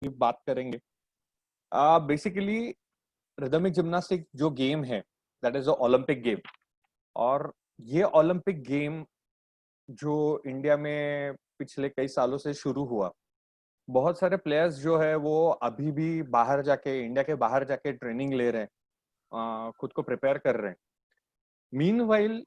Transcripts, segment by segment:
बात करेंगे। Basically rhythmic gymnastic जो गेम है that is a Olympic game, और ये ओलंपिक गेम जो इंडिया में पिछले कई सालों से शुरू हुआ, बहुत सारे प्लेयर्स जो है वो अभी भी बाहर जाके, इंडिया के बाहर जाके ट्रेनिंग ले रहे हैं, खुद को प्रिपेयर कर रहे हैं। मीनवाइल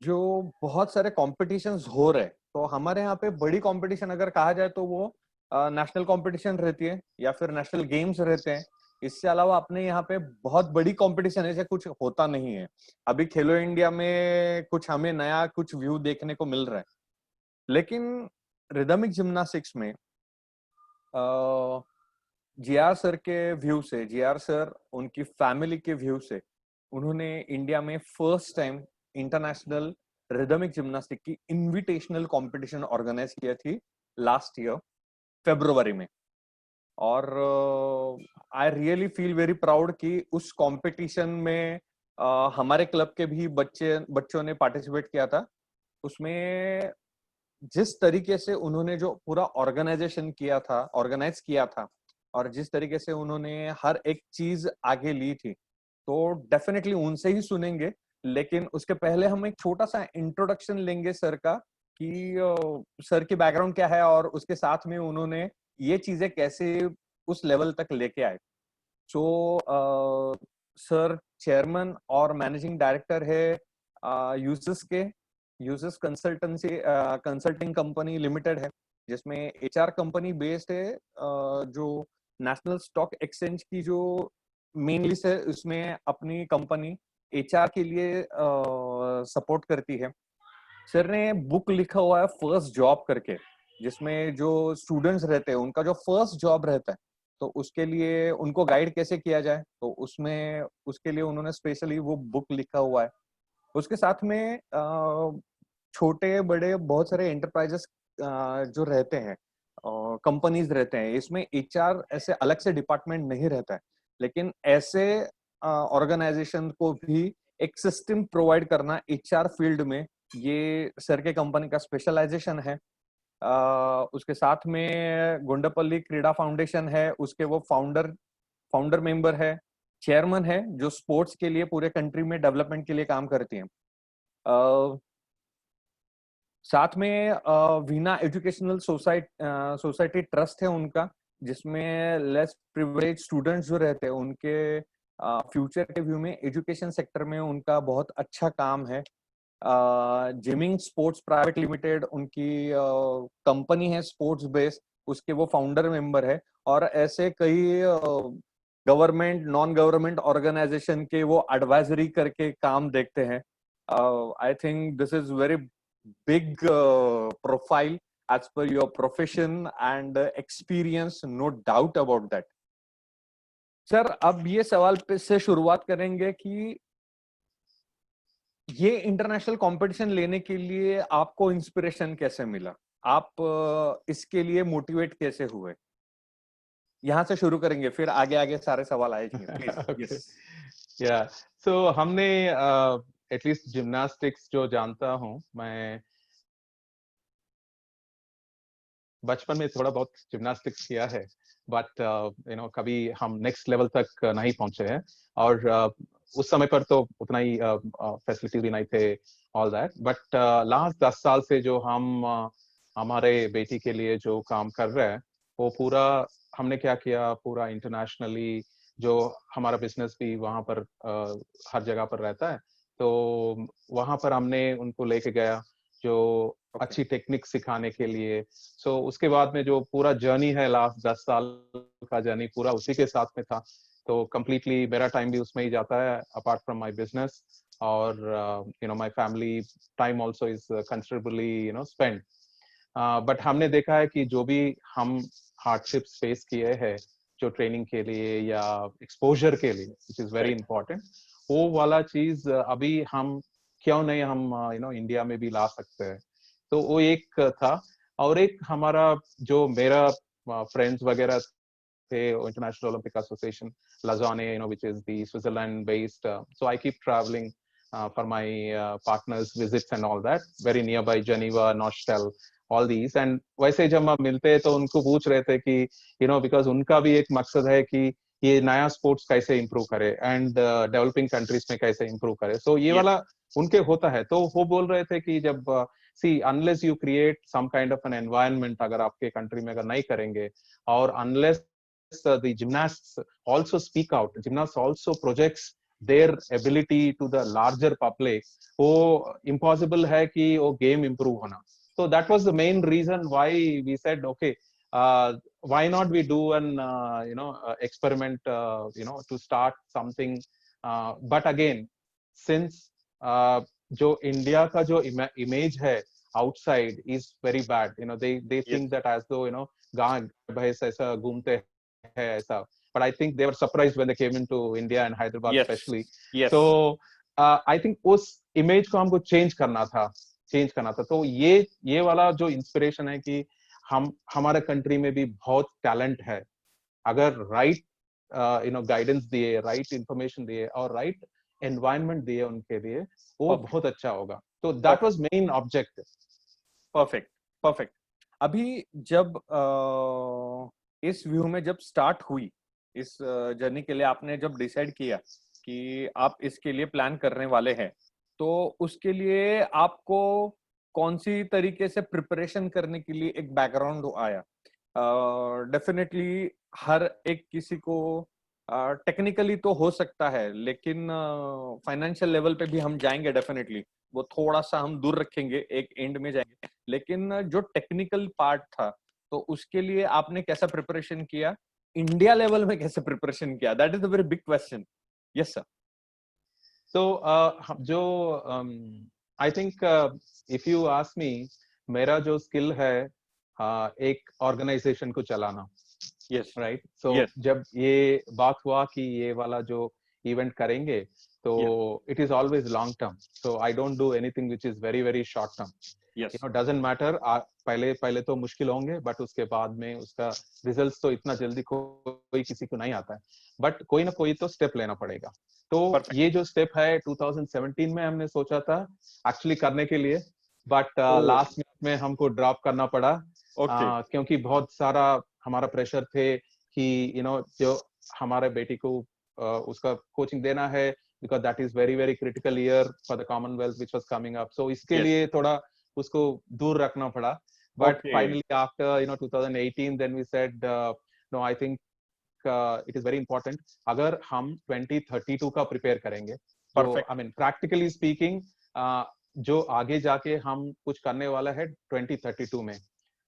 जो बहुत सारे कॉम्पिटिशन्स हो रहे हैं, तो हमारे यहाँ पे बड़ी कंपटीशन अगर कहा जाए तो वो नेशनल कंपटीशन रहती है या फिर नेशनल गेम्स रहते हैं। इससे अलावा अपने यहाँ पे बहुत बड़ी कंपटीशन ऐसे कुछ होता नहीं है। अभी खेलो इंडिया में कुछ हमें नया कुछ व्यू देखने को मिल रहा है, लेकिन रिदमिक जिम्नास्टिक्स में जीआर सर के व्यू से, जीआर सर उनकी फैमिली के व्यू से, उन्होंने इंडिया में first time international rhythmic gymnastic की इनविटेशनल कंपटीशन ऑर्गेनाइज किया थी लास्ट ईयर फरवरी में। और I really feel very proud कि उस कंपटीशन में हमारे क्लब के भी बच्चों ने पार्टिसिपेट किया था। उसमें जिस तरीके से उन्होंने जो पूरा ऑर्गेनाइज किया था और जिस तरीके से उन्होंने हर एक चीज आगे ली थी, तो डेफिनेटली उनसे ही सुनेंगे। लेकिन उसके पहले हम एक छोटा सा इंट्रोडक्शन लेंगे सर का कि सर की बैकग्राउंड क्या है और उसके साथ में उन्होंने ये चीजें कैसे उस लेवल तक लेके आए। सो सर चेयरमैन और मैनेजिंग डायरेक्टर है यूसिस के। यूसिस कंसल्टिंग कंपनी लिमिटेड है, जिसमें एचआर कंपनी बेस्ड है, जो नेशनल स्टॉक एक्सचेंज की जो मेनली से उसमें अपनी कंपनी एचआर के लिए सपोर्ट करती है। सर ने बुक लिखा हुआ है फर्स्ट जॉब करके, जिसमें जो स्टूडेंट्स रहते हैं उनका जो फर्स्ट जॉब रहता है, तो उसके लिए उनको गाइड कैसे किया जाए, तो उसमें उसके लिए उन्होंने स्पेशली वो बुक लिखा हुआ है। उसके साथ में छोटे बड़े बहुत सारे एंटरप्राइजेस जो रहते हैं, कंपनीज रहते हैं, इसमें एचआर ऐसे अलग से डिपार्टमेंट नहीं रहता है, लेकिन ऐसे ऑर्गेनाइजेशन को भी एक सिस्टम प्रोवाइड करना एचआर फील्ड में, ये सर के कंपनी का स्पेशलाइजेशन है। उसके साथ में गुंडापल्ली क्रीडा फाउंडेशन है, उसके वो फाउंडर मेंबर है, चेयरमैन है, जो स्पोर्ट्स के लिए पूरे कंट्री में डेवलपमेंट के लिए काम करती है। साथ में वीना एजुकेशनल सोसाइटी ट्रस्ट है उनका, जिसमें लेस प्रिविलेज स्टूडेंट्स जो रहते हैं उनके फ्यूचर के व्यू में एजुकेशन सेक्टर में उनका बहुत अच्छा काम है। जिमिंग स्पोर्ट्स प्राइवेट लिमिटेड उनकी कंपनी है स्पोर्ट्स बेस्ड, उसके वो फाउंडर मेंबर है। और ऐसे कई गवर्नमेंट नॉन गवर्नमेंट ऑर्गेनाइजेशन के वो एडवाइजरी करके काम देखते हैं। I think this is very big profile as per your profession and experience, no doubt about that. Sir, अब ये सवाल पे से शुरुआत करेंगे कि ये इंटरनेशनल कंपटीशन लेने के लिए आपको इंस्पिरेशन कैसे मिला? आप इसके लिए मोटिवेट कैसे हुए? यहाँ से शुरू करेंगे, फिर आगे आगे सारे सवाल आएंगे प्लीज। यस या सो हमने एटलीस्ट जिम्नास्टिक्स जो जानता हूँ मैं, बचपन में थोड़ा बहुत जिम्नास्टिक्स किया है, बट कभी हम नेक्स्ट लेवल तक नहीं पहुंचे हैं। और उस समय पर तो उतना ही फैसिलिटीज भी नहीं थे, ऑल दैट। बट लास्ट 10 साल से जो हम हमारे बेटी के लिए जो काम कर रहे हैं, वो पूरा हमने क्या किया, पूरा इंटरनेशनली जो हमारा बिजनेस भी वहाँ पर हर जगह पर रहता है, तो वहाँ पर हमने उनको लेके गया जो अच्छी टेक्निक सिखाने के लिए। सो उसके बाद में जो पूरा जर्नी है, लास्ट 10 साल का जर्नी पूरा उसी के साथ में था। तो कंप्लीटली मेरा टाइम भी उसमें ही जाता है, अपार्ट फ्रॉम माय बिजनेस। और my family time also is considerably spend. But हमने देखा है कि जो भी हम हार्डशिप्स फेस किए हैं जो ट्रेनिंग के लिए या एक्सपोजर के लिए, विच इज वेरी इंपॉर्टेंट, वो वाला चीज अभी हम क्यों नहीं हम इंडिया में भी ला सकते हैं। तो वो एक था। और एक हमारा जो मेरा फ्रेंड्स वगैरह थे, international Olympic association Lausanne, which is the Switzerland based, so I keep traveling for my partners visits and all that, very nearby Geneva, Neuchâtel, all these. And वैसे जब हम मिलते हैं तो उनको पूछ रहे थे कि बिकॉज उनका भी एक मकसद है कि ये नया स्पोर्ट्स कैसे इंप्रूव करे एंड डेवलपिंग कंट्रीज में कैसे इंप्रूव करे, तो ये Yes. वाला उनके होता है। तो वो बोल रहे थे कि जब see unless you create some kind of an environment, अगर आपके कंट्री में अगर नहीं करेंगे, और unless the gymnasts also speak out, gymnasts also projects their ability to the larger public, वो impossible है कि वो game improve होना। So that was the main reason why we said, okay, why not we do an experiment, to start something, but again, since जो India का जो image है outside is very bad, they Yes. think that as though गांव भैंस ऐसा घूमते है ऐसा, but I think they were surprised when they came into India and Hyderabad Yes. especially. Yes. So I think उस इमेज को हमको चेंज करना था। तो ये वाला जो इंस्पिरेशन है कि हमारे कंट्री में भी बहुत टैलेंट है, अगर राइट गाइडेंस दिए, राइट इंफॉर्मेशन दिए और राइट एनवायरनमेंट दिए उनके लिए, वो Perfect. बहुत अच्छा होगा। तो that was main objective. Perfect, perfect. अभी जब इस व्यू में जब स्टार्ट हुई, इस जर्नी के लिए आपने जब डिसाइड किया कि आप इसके लिए प्लान करने वाले हैं, तो उसके लिए आपको कौन सी तरीके से प्रिपरेशन करने के लिए एक बैकग्राउंड आया? डेफिनेटली हर एक किसी को टेक्निकली तो हो सकता है, लेकिन फाइनेंशियल लेवल पे भी हम जाएंगे डेफिनेटली, वो थोड़ा सा हम दूर रखेंगे, एक एंड में जाएंगे। लेकिन जो टेक्निकल पार्ट था, तो उसके लिए आपने कैसा प्रिपरेशन किया? इंडिया लेवल में कैसे प्रिपरेशन किया? That is a very big question. Yes sir. तो जो I think if you ask me, मेरा जो स्किल है एक ऑर्गेनाइजेशन को चलाना, यस। राइट। So yes. जब ये बात हुआ कि ये वाला जो इवेंट करेंगे, तो it is always long term, so I don't do anything which is very very short term. Yes. Doesn't matter, पहले तो मुश्किल होंगे, बट उसके बाद में उसका रिजल्ट तो इतना जल्दी कोई किसी को नहीं आता है, बट कोई ना कोई तो स्टेप लेना पड़ेगा। तो परफेक्ट। ये जो स्टेप है 2017 में हमने सोचा था एक्चुअली करने के लिए, बट लास्ट मिनट में हमको ड्रॉप करना पड़ा, ओके। क्योंकि बहुत सारा हमारा प्रेशर थे कि जो हमारे बेटी को उसका कोचिंग देना है, because that is very very critical year for the Commonwealth which was coming up, so इसके यस। लिए थोड़ा उसको दूर रखना पड़ा। But okay. Finally after 2018 then we said no, I think it is very important, अगर हम 2032 का प्रिपेयर करेंगे, जो perfect. I mean practically speaking जो आगे जाके हम कुछ करने वाला है 2032 में।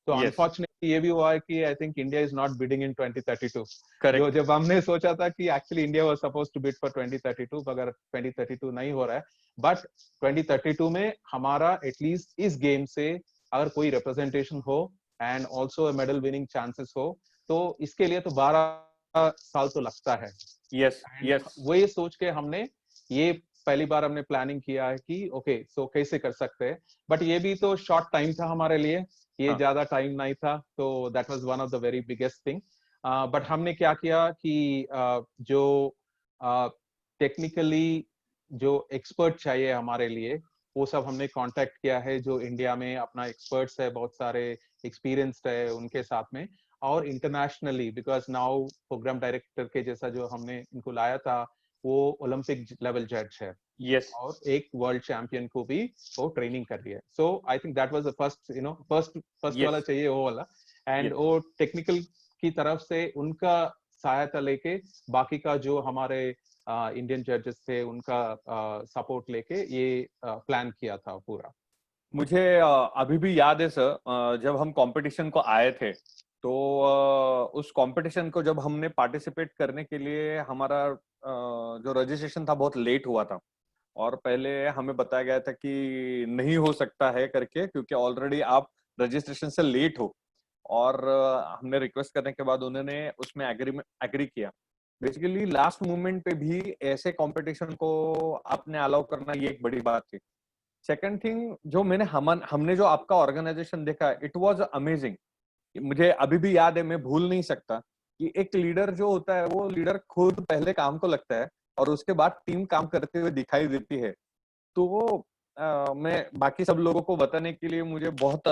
तो यस। अनफॉर्चुनेटली ये भी हुआ है कि I think India is not bidding in 2032, जो करेक्ट। जब हमने सोचा था कि actually India was supposed to bid for 2032, मगर 2032 नहीं हो रहा है। बट 2032 में हमारा एटलीस्ट इस गेम से अगर कोई रिप्रेजेंटेशन हो and also medal winning chances हो, तो इसके लिए तो 12 साल तो लगता है। यस। And yes. वो ये सोच के हमने ये पहली बार हमने प्लानिंग किया है कि ओके सो कैसे कर सकते हैं, बट ये भी तो शॉर्ट टाइम था हमारे लिए, ये हाँ। ज्यादा टाइम नहीं था, तो that was one of the very biggest thing. But हमने क्या किया कि जो टेक्निकली जो एक्सपर्ट चाहिए हमारे लिए, वो सब हमने कांटेक्ट किया है, जो इंडिया में अपना एक्सपर्ट्स है, बहुत सारे एक्सपीरियंस्ड है उनके साथ में, और internationally, because now program director के जैसा जो हमने इनको लाया था, वो ओलंपिक लेवल जज है यस। और एक वर्ल्ड चैंपियन को भी वो ट्रेनिंग कर रही है। So I think that was the first वाला यस। चाहिए वो वाला, एंड यस। वो टेक्निकल की तरफ से उनका सहायता लेके, बाकी का जो हमारे इंडियन जजेस थे उनका सपोर्ट लेके ये प्लान किया था पूरा। मुझे अभी भी याद है सर, जब हम कंपटीशन को आए थे, तो उस कंपटीशन को जब हमने पार्टिसिपेट करने के लिए हमारा जो रजिस्ट्रेशन था बहुत लेट हुआ था, और पहले हमें बताया गया था कि नहीं हो सकता है करके, क्योंकि ऑलरेडी आप रजिस्ट्रेशन से लेट हो। और हमने रिक्वेस्ट करने के बाद उन्होंने उसमें एग्री किया। बेसिकली लास्ट मोमेंट पे भी ऐसे कंपटीशन को आपने अलाउ करना, ये एक बड़ी बात थी। सेकंड थिंग, जो हमने जो आपका ऑर्गेनाइजेशन देखा, इट वाज अमेजिंग। मुझे अभी भी याद है, मैं भूल नहीं सकता कि एक लीडर जो होता है, वो लीडर खुद पहले काम को लगता है और उसके बाद टीम काम करते हुए दिखाई देती है। तो मैं बाकी सब लोगों को बताने के लिए मुझे बहुत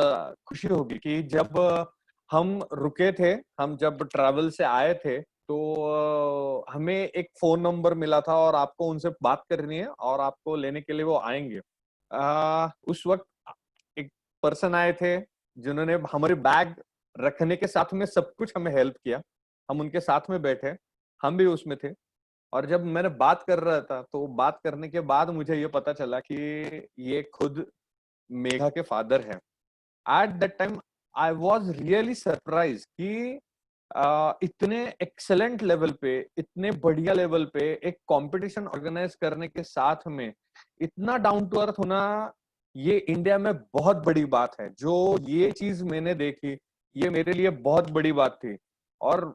खुशी होगी कि जब हम रुके थे, हम जब ट्रैवल से आए थे, तो हमें एक फोन नंबर मिला था और आपको उनसे बात करनी है और आपको लेने के लिए वो आएंगे। उस वक्त एक पर्सन आए थे जिन्होंने हमारे बैग रखने के साथ में सब कुछ हमें हेल्प किया। हम उनके साथ में बैठे, हम भी उसमें थे। और जब मैंने बात कर रहा था तो बात करने के बाद मुझे ये पता चला कि ये खुद मेघा के फादर हैं। At that time I was really surprise कि इतने एक्सेलेंट लेवल पे, इतने बढ़िया लेवल पे एक कंपटीशन ऑर्गेनाइज करने के साथ में इतना डाउन टू अर्थ होना, ये इंडिया में बहुत बड़ी बात है। जो ये चीज मैंने देखी, ये मेरे लिए बहुत बड़ी बात थी। और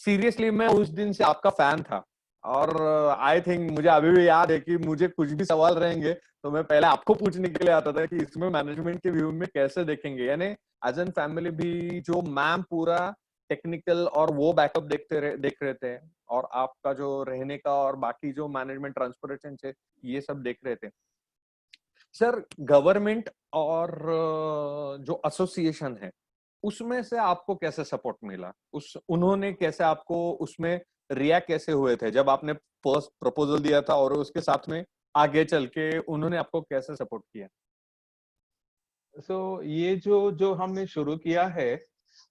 सीरियसली मैं उस दिन से आपका फैन था। और आई थिंक मुझे अभी भी याद है कि मुझे कुछ भी सवाल रहेंगे तो मैं पहले आपको पूछने के लिए आता था कि इसमें मैनेजमेंट के व्यू में कैसे देखेंगे, यानी एज एन फैमिली भी जो मैम पूरा टेक्निकल और वो बैकअप देख रहे थे, और आपका जो रहने का और बाकी जो मैनेजमेंट ट्रांसपोर्टेशन है, ये सब देख रहे थे। सर, गवर्नमेंट और जो एसोसिएशन है उसमें से आपको कैसे सपोर्ट मिला? उन्होंने कैसे आपको उसमें रिएक्ट कैसे हुए थे जब आपने फर्स्ट प्रपोजल दिया था, और उसके साथ में आगे चल के उन्होंने आपको कैसे सपोर्ट किया? ये जो जो हमने शुरू किया है,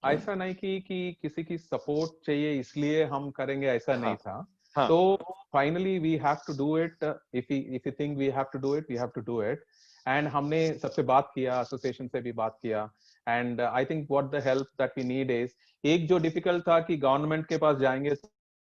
ऐसा नहीं कि किसी की सपोर्ट चाहिए इसलिए हम करेंगे, ऐसा नहीं हाँ, था। हाँ। तो finally we have to do it. If you think we have to do it, we have to do it. And हमने सबसे बात किया, एसोसिएशन से भी बात किया। And I think what the help that we need is, एक जो डिफिकल्ट था कि गवर्नमेंट के पास जाएंगे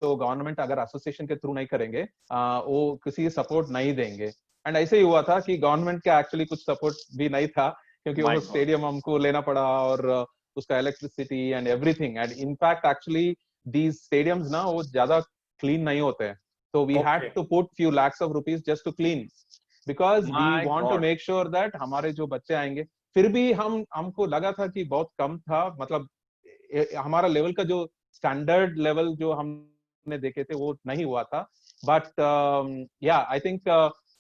तो गवर्नमेंट अगर एसोसिएशन के थ्रू नहीं करेंगे, वो किसी सपोर्ट नहीं देंगे। एंड ऐसे ही हुआ था कि गवर्नमेंट का एक्चुअली कुछ सपोर्ट भी नहीं था, क्योंकि माय वो गॉड। स्टेडियम हमको लेना पड़ा और उसका electricity and everything. And in fact actually these stadiums ना वो ज्यादा क्लीन नहीं होते हैं, तो we had okay. To put few lakhs of rupees just to clean, because we my want to god. make sure that हमारे जो बच्चे आएंगे। फिर भी हमको लगा था कि बहुत कम था, मतलब हमारा लेवल का जो स्टैंडर्ड लेवल जो हमने देखे थे वो नहीं हुआ था। बट या I think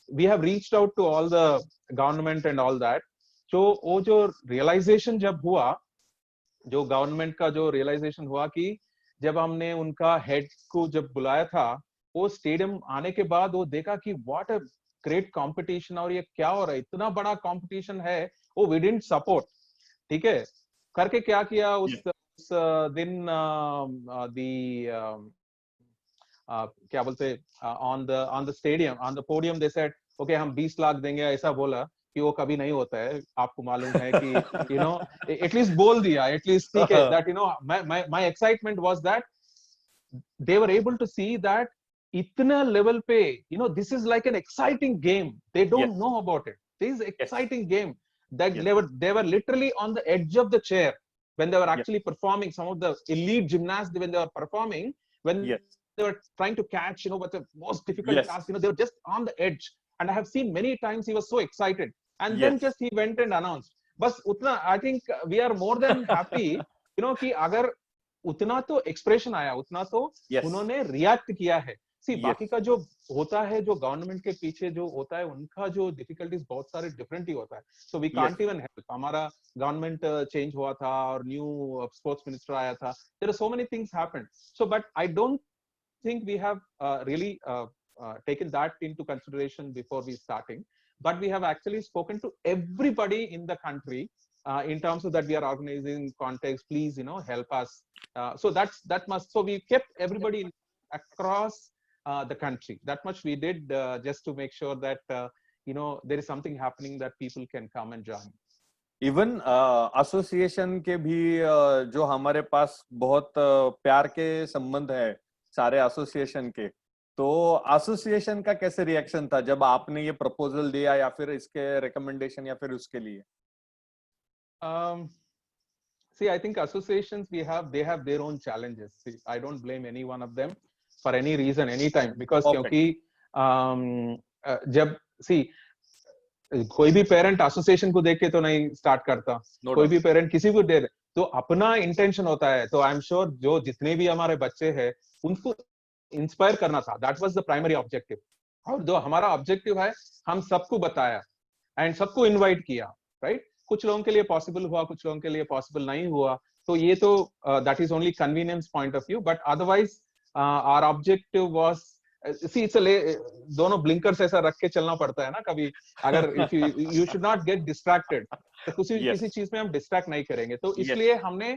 we have reached out to all the government and all that. तो वो जो रियलाइजेशन जब हुआ, जो गवर्नमेंट का जो रियलाइजेशन हुआ कि जब हमने उनका हेड को जब बुलाया था, वो स्टेडियम आने के बाद वो देखा कि व्हाट अ ग्रेट कंपटीशन, और ये क्या हो रहा है, इतना बड़ा कंपटीशन है। वो वी डिडंट सपोर्ट, ठीक है, करके क्या किया उस दिन दी क्या बोलते, on the stadium, on the podium they said okay हम 20 लाख देंगे, ऐसा बोला कि वो कभी नहीं होता है। आपको मालूम है कि यू नो एटलीस्ट बोल दिया, एटलीस्ट ठीक है, that you know my excitement was that they were able to see that itna level pe, you know, this is like an exciting game. They Yes, don't know about it. This is yes, exciting game that yes, they were literally on the edge of the chair when they were yes, actually performing. Some of the elite gymnasts, when they were performing, when yes, they were trying to catch, you know, what the most difficult yes, task, you know, they were just on the edge. And I have seen many times he was so excited, and then yes, just he went and announced. बस उतना, I think we are more than happy, you know, कि अगर उतना तो expression आया, उतना तो yes, उन्होंने रिएक्ट किया है। सी yes, बाकी का जो होता है, जो गवर्नमेंट के पीछे जो होता है, उनका जो डिफिकल्टीज बहुत सारे डिफरेंट ही होता है। So we yes. Can't even help. हमारा गवर्नमेंट चेंज हुआ था और न्यू स्पोर्ट्स मिनिस्टर आया था, there are so many things happened. So but I don't think we have really taken that into consideration before we starting, but we have actually spoken to everybody in the country in terms of that we are organizing context, please, you know, help us. So that must, so we kept everybody across the country. That much we did, just to make sure that you know, there is something happening that people can come and join. Even association के भी जो हमारे पास बहुत प्यार के संबंध है सारे एसोसिएशन के, तो एसोसिएशन का कैसे रिएक्शन था जब आपने ये प्रपोजल दिया, या फिर इसके रिकमेंडेशन, या फिर उसके लिए? See, I think associations they have their own challenges. See, I don't blame any one of them for any reason, anytime, because perfect. क्योंकि जब see, कोई भी पेरेंट एसोसिएशन को देख के तो नहीं स्टार्ट करता, नो कोई डाउट। भी पेरेंट किसी को दे, तो अपना इंटेंशन होता है। तो आई एम श्योर जो जितने भी हमारे बच्चे हैं उनको इंस्पायर करना था, that was the primary objective. और जो हमारा ऑब्जेक्टिव है, हम सबको बताया एंड सबको इनवाइट किया, राइट? कुछ लोगों के लिए पॉसिबल हुआ, कुछ लोगों के लिए पॉसिबल नहीं हुआ, तो ये तो that is only convenience point of view, but otherwise our objective was, see it's दोनों ब्लिंकर्स ऐसा रख के चलना पड़ता है ना कभी, अगर if you should not get distracted, तो किसी yes किसी चीज में हम डिस्ट्रैक्ट नहीं करेंगे, तो yes इसलिए हमने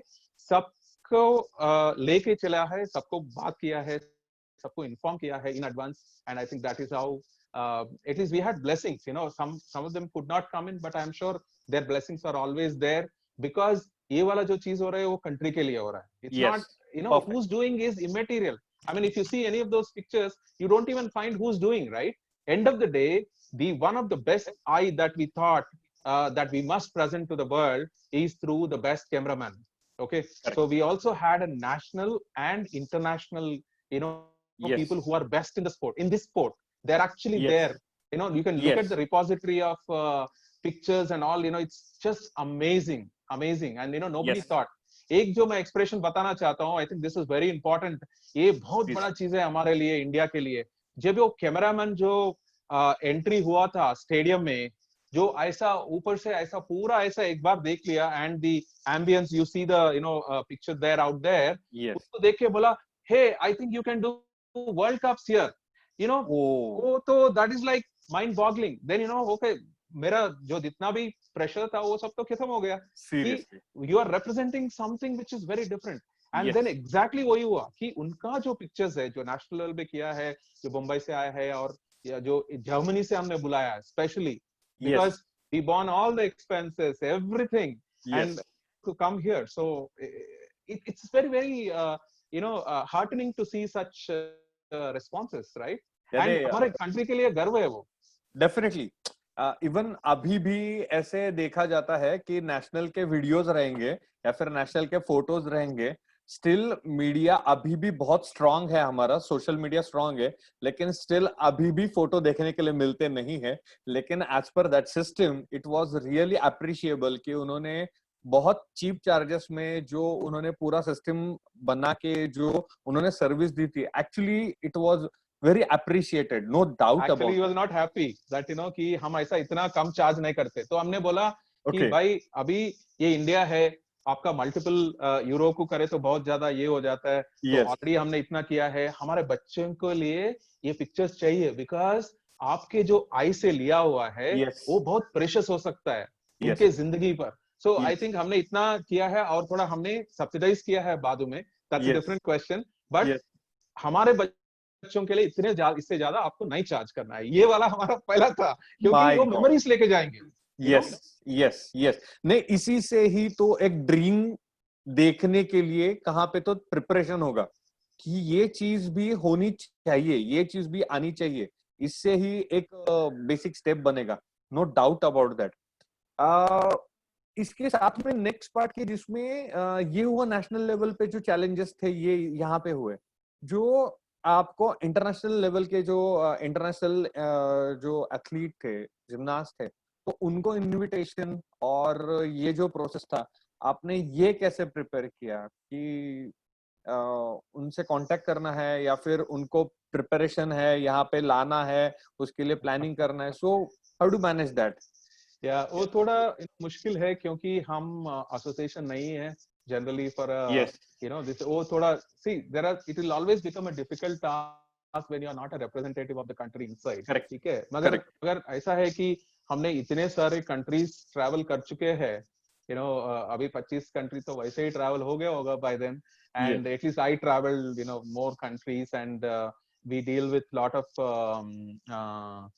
सबको लेके चला है, सबको बात किया है, सबको इन्फॉर्म किया है in advance, and I think that is how at least we had blessings, you know, some of them could not come in, but I'm sure their blessings are always there, because ये वाला जो चीज हो रहा है वो country के लिए हो रहा है, it's yes not, you know, perfect who's doing is immaterial. I mean, if you see any of those pictures, you don't even find who's doing, right? End of the day, the one of the best eye that we thought that we must present to the world is through the best cameraman. Okay, correct so we also had a national and international, you know, yes people who are best in the sport, in this sport, they're actually yes there. You know, you can look at yes the repository of pictures and all, you know, it's just amazing, amazing. And you know, nobody yes thought, एक जो मैं expression बताना चाहता हूँ, I think this is very important, ये बहुत please बड़ा चीज है हमारे लिए, इंडिया के लिए। जब वो कैमरामैन जो एंट्री हुआ था स्टेडियम में, जो ऐसा ऊपर से ऐसा पूरा ऐसा एक बार देख लिया, and the ambience, you see the, you know, picture there out there, yes उसको देख के बोला, hey I think you can do world cups here, you know. oh वो तो that is like mind boggling, then you know, okay, मेरा जो जितना भी प्रेशर था वो सब तो खत्म हो गया, कि seriously you are representing something which is very different. And then yes exactly वही हुआ कि उनका जो पिक्चर्स है, जो नेशनल लेवल पे किया है, जो मुंबई से आया है, और या जो जर्मनी से हमने बुलाया है specially, yes because we born all the expenses everything yes and to come here, so it's very very you know, heartening to see such responses, right? अरे And हमारे कंट्री के लिए गर्व है वो। डेफिनेटली इवन अभी भी ऐसे देखा जाता है कि नेशनल के वीडियोस रहेंगे या फिर नेशनल के फोटोज रहेंगे, स्टिल मीडिया अभी भी बहुत स्ट्रांग है, हमारा सोशल मीडिया स्ट्रांग है, लेकिन स्टिल अभी भी फोटो देखने के लिए मिलते नहीं है। लेकिन as per that system it was really appreciable कि उन्होंने बहुत चीप चार्जेस में जो उन्होंने पूरा सिस्टम बना के जो उन्होंने सर्विस दी थी, actually it was very appreciated, no doubt actually about he was it. Not happy that, you know, कि हम ऐसा इतना कम चार्ज नहीं करते, तो हमने बोला कि Okay, भाई अभी ये इंडिया है, आपका मल्टीपल यूरो को करे तो बहुत ज्यादा ये हो जाता है, तो yes, ऑलरेडी हमने इतना किया है, हमारे बच्चों के लिए ये पिक्चर्स चाहिए, बिकॉज आपके जो आई से लिया हुआ है yes, वो बहुत प्रेशियस हो सकता है yes, उनके जिंदगी पर। सो आई yes, थिंक हमने इतना किया है, और थोड़ा हमने सब्सिडाइज किया है बाद में, that's a yes, different question, but yes. हमारे बच्चों के लिए इतने इससे ज्यादा आपको नहीं चार्ज करना है, ये वाला हमारा पहला था, क्योंकि My वो God. मेमोरीज लेके जाएंगे, you know. Yes, yes, yes. नहीं, इसी से ही तो एक ड्रीम देखने के लिए कहाँ पे तो प्रिपरेशन होगा कि ये चीज भी होनी चाहिए, ये चीज भी आनी चाहिए, इससे ही एक बेसिक स्टेप बनेगा, नो डाउट अबाउट दैट। इसके साथ में नेक्स्ट पार्ट के जिसमें ये हुआ नेशनल लेवल पे जो चैलेंजेस थे ये यहाँ पे हुए, जो आपको इंटरनेशनल लेवल के जो इंटरनेशनल जो एथलीट थे, जिमनास्ट थे, तो उनको इनविटेशन और ये जो प्रोसेस था, आपने ये कैसे प्रिपेयर किया कि उनसे कांटेक्ट करना है या फिर उनको प्रिपरेशन है, यहाँ पे लाना है, उसके लिए प्लानिंग करना है, so how to manage that? या वो थोड़ा मुश्किल है, क्योंकि हम एसोसिएशन नहीं है generally for, yes, you know, this, वो थोड़ा, see there are, it will always become a difficult task when you are not a representative of the country inside, correct, ठीक है, मगर करेक्ट, अगर ऐसा है कि हमने इतने सारे कंट्रीज ट्रैवल कर चुके हैं, यू नो, अभी 25 कंट्री तो वैसे ही ट्रैवल हो गया होगा by then, yes, and at least I travelled, you know, more countries, and we deal with lot of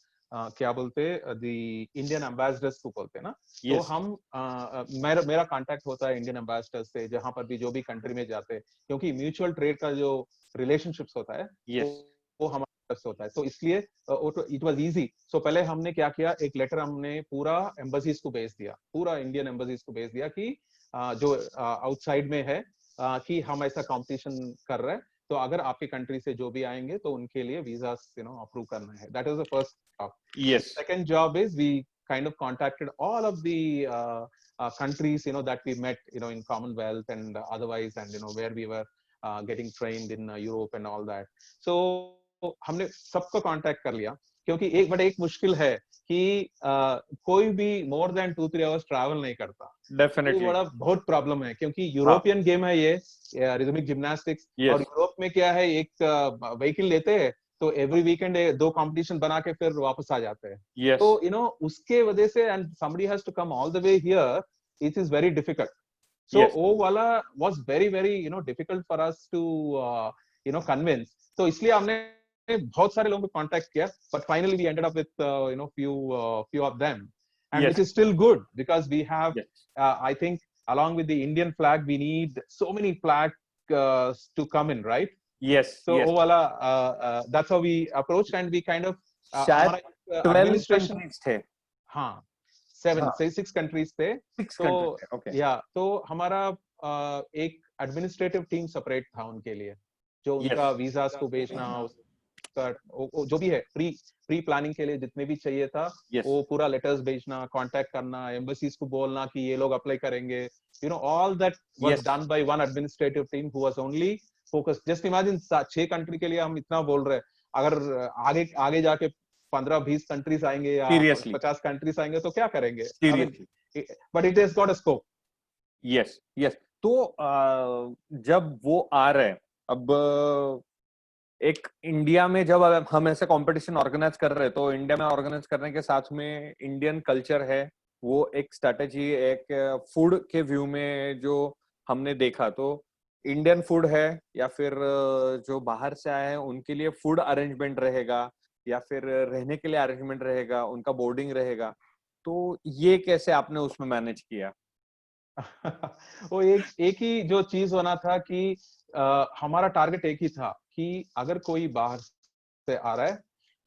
क्या बोलते हैं, द इंडियन एम्बेसडर्स को बोलते हैं ना, तो यस, हम मेरा मेरा कांटेक्ट होता है इंडियन एम्बेसडर से, जहां पर भी जो भी कंट्री में जाते हैं, क्योंकि म्यूचुअल ट्रेड का जो रिलेशनशिप्स होता है यस, वो हमारे तरफ से होता है, तो इसलिए इट वाज इजी। सो पहले हमने क्या किया, एक लेटर हमने पूरा एम्बेसीज को भेज दिया, पूरा इंडियन एम्बेसीज को भेज दिया कि जो आउटसाइड में है, कि हम ऐसा कॉम्पिटिशन कर रहे हैं, तो अगर आपके कंट्री से जो भी आएंगे तो उनके लिए वीजा, यू नो, अप्रूव करना है। That is the first job. Yes, Second job is we kind of contacted all of the countries, you know, that we met, you know, in Commonwealth and otherwise, and you know, where we were getting trained in Europe and all that. So हमने सबको contact कर लिया, क्योंकि एक मुश्किल है कि कोई भी मोर देन 2-3 आवर्स ट्रैवल नहीं करता। ये डेफिनेटली। बड़ा बहुत प्रॉब्लम है, क्योंकि हाँ। यूरोपियन गेम है ये रिदमिक जिम्नास्टिक्स। और यस यूरोप में क्या है, एक व्हीकल लेते हैं तो एवरी वीकेंड 2 कंपटीशन बना के फिर वापस आ जाते हैं। यस तो उसके वजह से, and somebody has to come all the way here, it is very difficult. So yes वो वाला was very very difficult for us to convince. तो इसलिए हमने बहुत सारे लोगों को कांटेक्ट किया, but finally we ended up with few of them, and which yes is still good because we have, yes I think, along with the Indian flag, we need so many flags to come in, right? Yes So yes वो वाला that's how we approached, and we kind of शायद हमारा 12 administration, countries थे। हाँ, 7 हाँ, से 6 countries थे। 6 तो कंट्रीज थे। ओके। या तो हमारा एक एडमिनिस्ट्रेटिव टीम सेपरेट था उनके लिए, जो यस उनका वीजास को भेजना, उसका जो भी है, प्री प्लानिंग के लिए जितने भी चाहिए था, यस वो पूरा लेटर्स भेजना, कांटेक्ट करना, एम्बेसीज को बोलना कि ये लोग अप्लाई करेंगे, all that was yes done by one administrative team who was only focused. Just imagine 6 country के लिए हम इतना बोल रहे हैं, अगर आगे आगे जाके 15-20 कंट्रीज आएंगे या सीरियसली 50 कंट्रीज आएंगे तो क्या करेंगे? I mean, seriously but it has got a scope. Yes yes. तो जब वो आ रहे हैं अब एक इंडिया में, जब हम ऐसे कंपटीशन ऑर्गेनाइज कर रहे हैं तो इंडिया में ऑर्गेनाइज करने के साथ में इंडियन कल्चर है, वो एक स्ट्रेटेजी, एक फूड के व्यू में जो हमने देखा, तो इंडियन फूड है या फिर जो बाहर से आए हैं उनके लिए फूड अरेंजमेंट रहेगा या फिर रहने के लिए अरेंजमेंट रहेगा, उनका बोर्डिंग रहेगा, तो ये कैसे आपने उसमें मैनेज किया? वो एक ही जो चीज होना था कि हमारा टारगेट एक ही था कि अगर कोई बाहर से आ रहा है,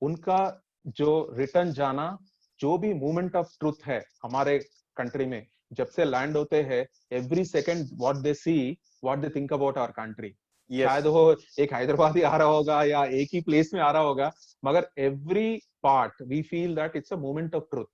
उनका जो रिटर्न जाना, जो भी मूवमेंट ऑफ ट्रुथ है हमारे कंट्री में, जब से लैंड होते हैं, every second what they see, what they think about our country. Yes शायद वो एक हैदराबादी आ रहा होगा या एक ही प्लेस में आ रहा होगा, मगर every part we feel that it's a moment of truth,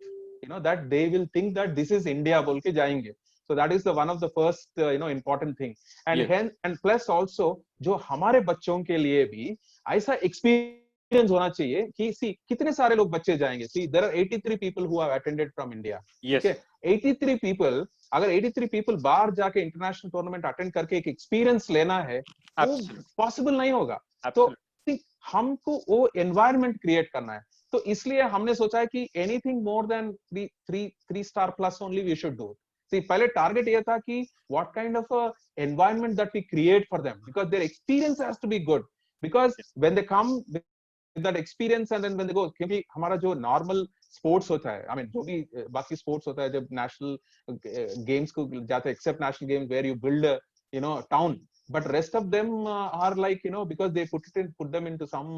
that they will think that this is India बोल के जाएंगे। So that is the one of the first important thing, and yes hence, and plus also जो हमारे बच्चों के लिए भी ऐसा एक्सपीरियंस होना चाहिए कि सी कितने सारे लोग बच्चे जाएंगे। See there are 83 people who have attended from India, ठीक यस है? 83 पीपल, अगर 83 पीपल बाहर जाके इंटरनेशनल टूर्नामेंट अटेंड करके एक एक्सपीरियंस लेना है, वो एब्सोल्युटली पॉसिबल नहीं होगा। तो एब्सोल्युटली हमको वो एनवायरनमेंट क्रिएट करना है, तो इसलिए हमने सोचा है कि anything more than three star plus only we should do. पहले टारगेट ये था कि what kind of a environment that we create for them, because their experience has to be good, because when they come with that experience and then when they go, क्योंकि हमारा जो normal sports होता है, I mean जो भी बाकी sports होता है, जब नेशनल गेम्स को जाते हैं, except national games where you build town, but rest of them are like, because they put them into some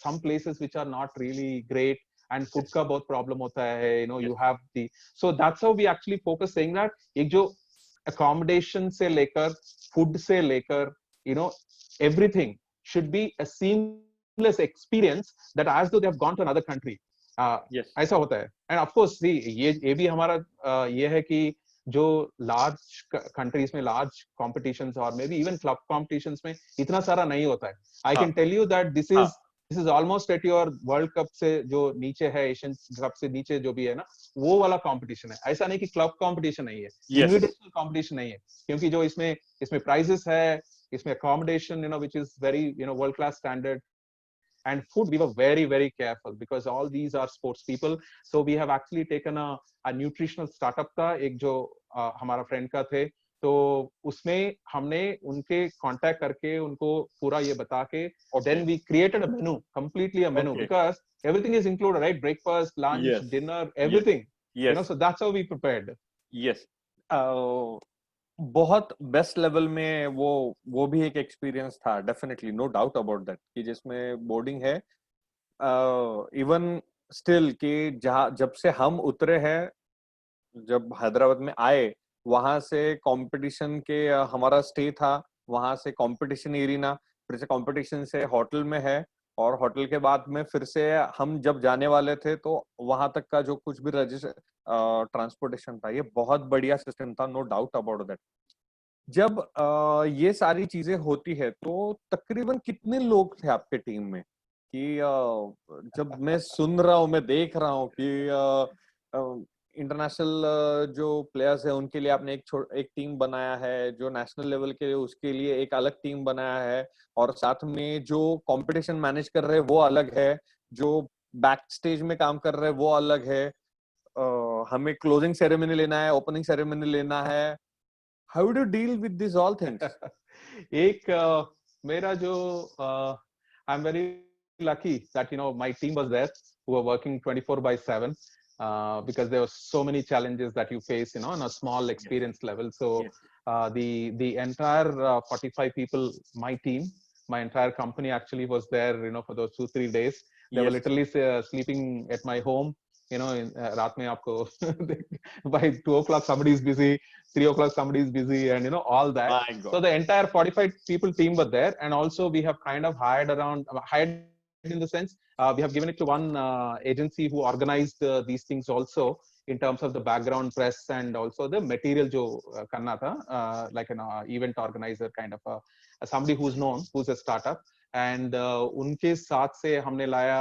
some places which are not really great, and food का बहुत problem होता है, you have the, so that's how we actually focus, saying that एक जो accommodation से लेकर, food से लेकर, everything should be a seamless experience, that as though they have gone to another country. Yes ऐसा होता है, and of course see, ये भी हमारा ये है कि जो लार्ज कंट्रीज में लार्ज कॉम्पिटिशंस और maybe even club competitions में इतना सारा नहीं होता है। आई हाँ can tell you that this हाँ is almost at your world cup से जो नीचे है, एशियन कप से नीचे जो भी है ना, वो वाला कंपटीशन है। ऐसा नहीं कि क्लब कंपटीशन नहीं है, यस इनविटेशनल कंपटीशन नहीं है, क्योंकि जो इसमें प्राइजेस है, इसमें accommodation which is very world class standard, and food we were very very careful, because all these are sports people. So we have actually taken a nutritional startup था एक, जो हमारा फ्रेंड का थे, तो उसमें हमने उनके कांटेक्ट करके उनको पूरा ये बता के, then we created a menu, completely a menu, okay because everything is included, right? Breakfast, lunch, yes dinner, yes everything, yes so that's how we prepared. Yes बहुत बेस्ट लेवल में वो भी एक एक्सपीरियंस था, definitely no doubt about that, कि जिसमें boarding है, even still कि जब से हम उतरे हैं, जब हैदराबाद में आए, वहां से कंपटीशन के हमारा स्टे था, वहां से कंपटीशन एरिना, फिर से कंपटीशन से होटल में है, और होटल के बाद में फिर से हम जब जाने वाले थे तो वहां तक का जो कुछ भी रजिस्टर ट्रांसपोर्टेशन था, ये बहुत बढ़िया सिस्टम था, नो डाउट अबाउट दैट। जब ये सारी चीजें होती है तो तकरीबन कितने लोग थे आपके टीम में, कि जब मैं सुन रहा हूँ, मैं देख रहा हूँ कि इंटरनेशनल जो प्लेयर्स है उनके लिए आपने एक टीम बनाया है, जो नेशनल लेवल के उसके लिए एक अलग टीम बनाया है, और साथ में जो कंपटीशन मैनेज कर रहे हैं वो अलग है, जो बैक स्टेज में काम कर रहे हैं वो अलग है, हमें क्लोजिंग सेरेमनी लेना है, ओपनिंग सेरेमनी लेना है. How do deal with this all things? एक मेरा जो I am very lucky that my team was there who were working 24/7 because there were so many challenges that you face on a small experience level. So Yes. The entire 45 people, my team, my entire company actually was there for those 2-3 days. They were Yes. literally sleeping at my home. रात में आपको by 2 o'clock somebody is busy, 3 o'clock somebody is busy, and all that. My God. So the entire 45 people team were there, and also we have kind of hired in the sense we have given it to one agency who organized these things also in terms of the background press and also the material jo karna tha, like an event organizer kind of somebody who's known, who's a startup. And उनके साथ से हमने लाया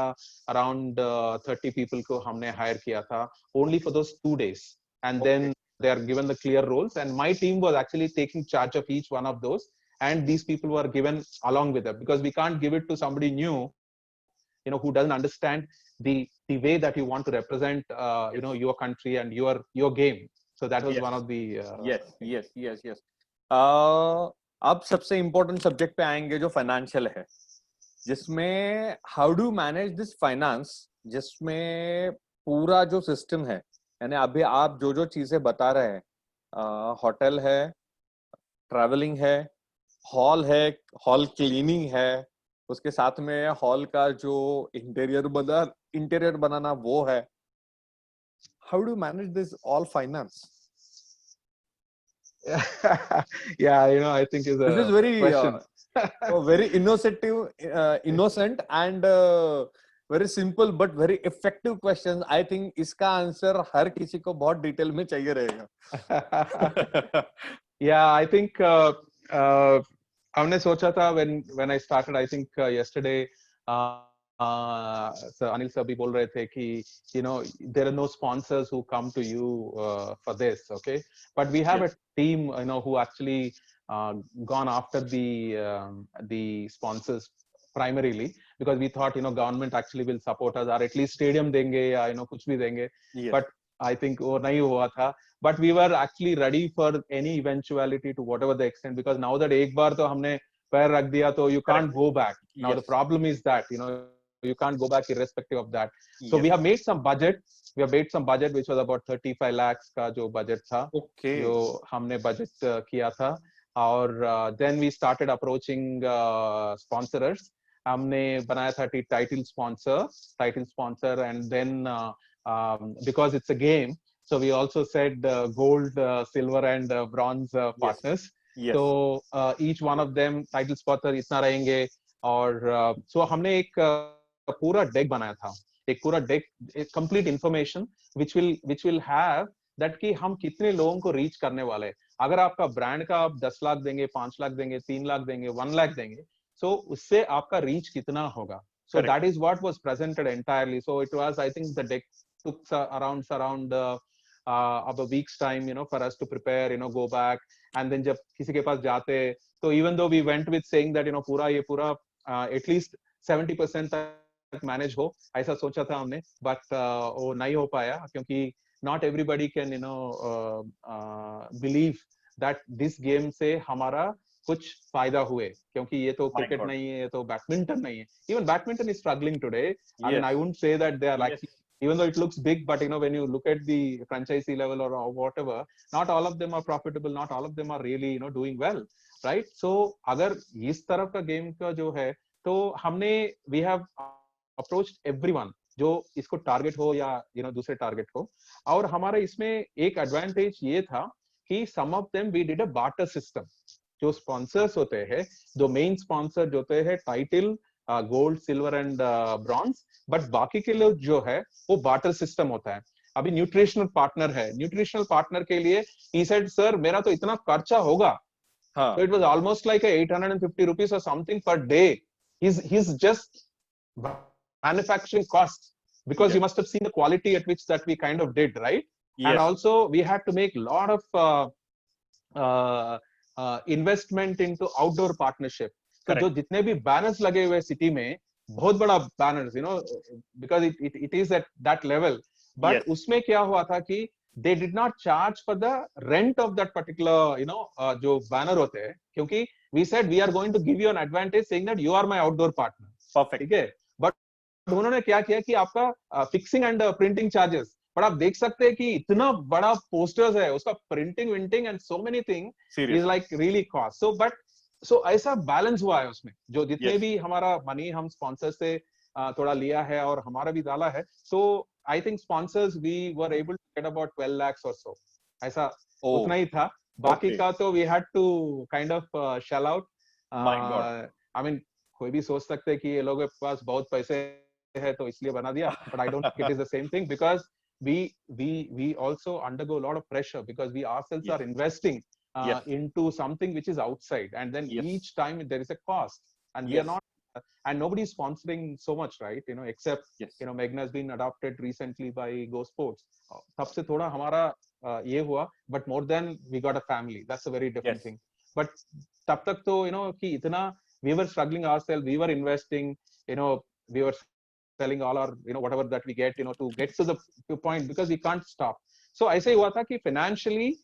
around 30 people को हमने hire किया था only for those 2 days, and then they are given the clear roles, and my team was actually taking charge of each one of those, and these people were given along with them, because we can't give it to somebody new who doesn't understand the way that you want to represent your country and your game. So that was Yes. one of the yes. अब सबसे important subject पे आएंगे जो financial है, जिसमें how do manage this finance, जिसमें पूरा जो सिस्टम है, यानी अभी आप जो चीजें बता रहे हैं, होटल है, ट्रैवलिंग है, हॉल क्लीनिंग है, उसके साथ में हॉल का जो इंटीरियर बनाना वो है. How do manage this all finance? Yeah, I think is a This is very question. very innocent and very simple but very effective questions. I think इसका आंसर हर किसी को बहुत डिटेल में चाहिए रहेगा. Yeah, I think हमने सोचा था when I started, I think yesterday so Anil sir भी बोल रहे थे कि there are no sponsors who come to you for this, okay, but we have a team who actually gone after the sponsors primarily, because we thought government actually will support us, or at least stadium देंगे या कुछ भी देंगे. But I think वो नहीं हुआ था. But we were actually ready for any eventuality to whatever the extent, because now that एक बार तो हमने पैर रख दिया तो you can't go back. Now the problem is that you can't go back irrespective of that. So we have made some budget. We have made some budget which was about 35 lakhs का जो budget था, जो हमने budget किया था. और then we started approaching sponsors. हमने बनाया था title sponsor, and then because it's a game, so we also said gold, silver, and bronze partners. Yes. So each one of them title sponsor इतना रहेंगे. और so हमने एक पूरा deck बनाया था, एक पूरा deck, complete information which will have that कि हम कितने लोगों को reach करने वाले हैं. अगर आपका brand का आप 10 लाख देंगे, 5 लाख देंगे, 3 लाख देंगे, 1 लाख देंगे, so उससे आपका reach कितना होगा. So that is what was presented entirely. So it was, I think the deck took around of a week's time, for us to prepare, go back, and then जब किसी के पास जाते, so even though we went with saying that पूरा at least 70% तक manage हो, ऐसा सोचा था हमने, but वो नहीं हो पाया, क्योंकि not everybody can believe that this game से हमारा कुछ फायदा हुए, क्योंकि ये तो क्रिकेट नहीं है, ये तो बैडमिंटन नहीं है. Even badminton is struggling today. I mean, I wouldn't say that they are like, even though it looks big, but when you look at the franchisee level or whatever, not all of them are profitable, not all of them are really doing well, right? So अगर इस तरफ का game का जो है, तो हमने we have approached everyone जो इसको टारगेट हो या दूसरे टारगेट हो. और हमारा इसमें एक एडवांटेज ये था कि some of them we did a barter system. जो स्पॉन्सर्स होते हैं, जो मेन स्पॉन्सर जो होते हैं title, gold, silver and bronze, but बाकी के लोग जो है वो बार्टर सिस्टम होता है. अभी न्यूट्रिशनल पार्टनर है, न्यूट्रिशनल पार्टनर के लिए he said, सर मेरा तो इतना खर्चा होगा. So it was almost like a 850 rupees or something per day. He's just manufacturing costs, because you must have seen the quality at which that we kind of did, right? And also we had to make a lot of investment into outdoor partnership. तो जो जितने भी banners लगे हुए city में, बहुत बड़ा banners, you know, because it is at that level. But उसमें क्या हुआ था कि they did not charge for the rent of that particular, you know, जो banner होते हैं, क्योंकि we said we are going to give you an advantage saying that you are my outdoor partner. Perfect. ठीक है? But उन्होंने क्या किया कि आपका fixing and printing charges, पर आप देख सकते हैं कि इतना बड़ा posters है, उसका printing, winting and so many things is like really cost. So ऐसा balance हुआ है उसमें, जो जितने भी हमारा money हम sponsors से थोड़ा लिया है और हमारा भी डाला है. So I think sponsors we were able to get about 12 lakhs or so. ऐसा उतना ही था. बाकी का तो we had to kind of shell out. My God. I mean, कोई भी सोच सकते हैं कि ये लोगों के पास बहुत पैसे है तो इसलिए बना दिया. But I don't think it is the same thing, because we also undergo a lot of pressure, because we ourselves are investing into something which is outside, and then each time there is a cost, and we are not, and nobody is sponsoring so much, right? You know, except you know, Meghna has been adopted recently by Go Sports. तब से थोड़ा हमारा ये हुआ, but more than we got a family. That's a very different thing. But तब तक तो you know कि इतना we were struggling ourselves, we were investing, you know, we were selling all our, you know, whatever that we get, you know, to get to the point, because we can't stop. So ऐसे ही हुआ था कि financially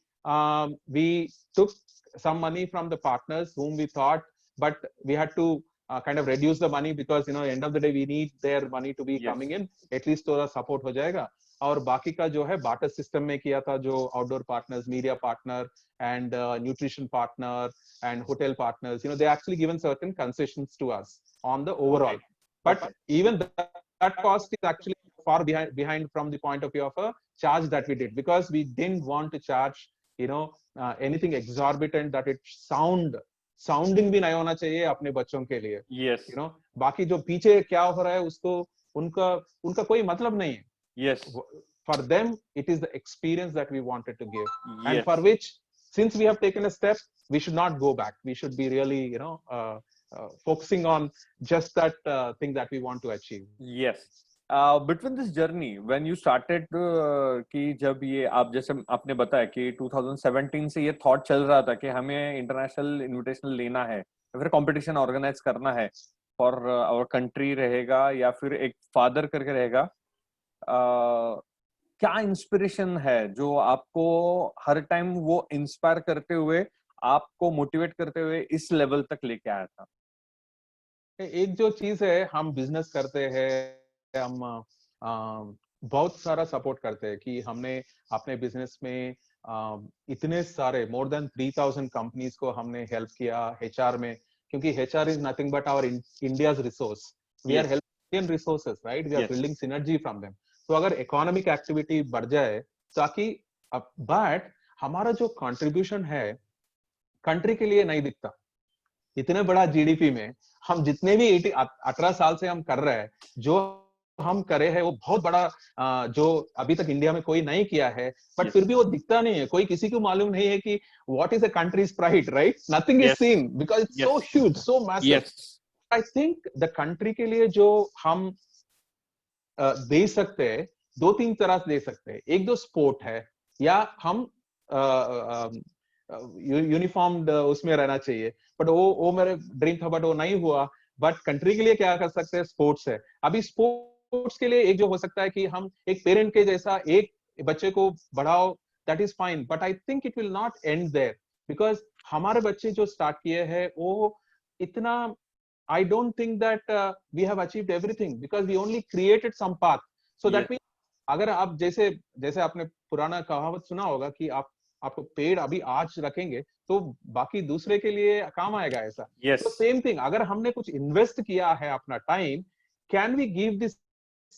we took some money from the partners whom we thought, but we had to kind of reduce the money, because you know, end of the day we need their money to be coming in, at least थोड़ा support हो जाएगा. और बाकी का जो है barter system में किया था, जो outdoor partners, media partner and nutrition partner and hotel partners, you know, they actually given certain concessions to us on the overall. But even that cost is actually far behind from the point of view of a charge that we did, because we didn't want to charge, you know, anything exorbitant that it sounding भी नहीं होना चाहिए अपने बच्चों के लिए. You know, बाकी जो पीछे क्या हो रहा है उसको उनका कोई मतलब नहीं है. For them, it is the experience that we wanted to give, and for which, since we have taken a step, we should not go back. We should be really, you know, focusing on just that thing that we want to achieve. Between this journey, when you started कि जब ये आप जैसे आपने बताया कि 2017 से ये थॉट चल रहा था कि हमें इंटरनेशनल इनविटेशनल लेना है, फिर कंपटीशन ऑर्गेनाइज करना है फॉर आवर कंट्री रहेगा या फिर एक फादर करके रहेगा, क्या इंस्पिरेशन है जो आपको हर टाइम वो इंस्पायर करते हुए, आपको मोटिवेट करते हुए इस लेवल तक लेके आया था? एक जो चीज है, हम बिजनेस करते हैं, हम बहुत सारा सपोर्ट करते हैं कि हमने अपने बिजनेस में इतने सारे मोर देन 3000 कंपनीज को हमने हेल्प किया HR में, क्योंकि HR is nothing but our India's resource. We are helping Indian resources, right? We are building synergy from them. तो अगर इकोनॉमिक एक्टिविटी बढ़ जाए ताकि, बट हमारा जो कंट्रीब्यूशन है कंट्री के लिए नहीं दिखता. इतने बड़ा जीडीपी में हम जितने भी 18 साल से हम कर रहे हैं, जो हम करे हैं वो बहुत बड़ा, जो अभी तक इंडिया में कोई नहीं किया है, बट फिर भी वो दिखता नहीं है. कोई किसी को मालूम नहीं है कि what is a countries pride, right? Nothing is seen because it's so huge, so massive. I think the country के लिए जो हम दे सकते हैं, दो तीन तरह से दे सकते हैं. एक दो स्पोर्ट है, या हम यूनिफॉर्म्ड उसमें रहना चाहिए, बट वो मेरे ड्रीम था, बट वो नहीं हुआ. बट कंट्री के लिए क्या कर सकते हैं? स्पोर्ट्स है. अभी स्पोर्ट्स के लिए एक जो हो सकता है कि हम एक पेरेंट के जैसा एक बच्चे को बढ़ाओ, that is fine, but I think it will not end there, because हमारे बच्चे जो स्टार्ट किए हैं वो इतना, I don't think that we have achieved everything, because we only created some path. So that means अगर आप जैसे आपने पुराना कहावत सुना होगा कि आपको पेड़ अभी आज रखेंगे तो बाकी दूसरे के लिए काम आएगा, ऐसा. तो सेम थिंग, अगर हमने कुछ इन्वेस्ट किया है अपना time, can we give this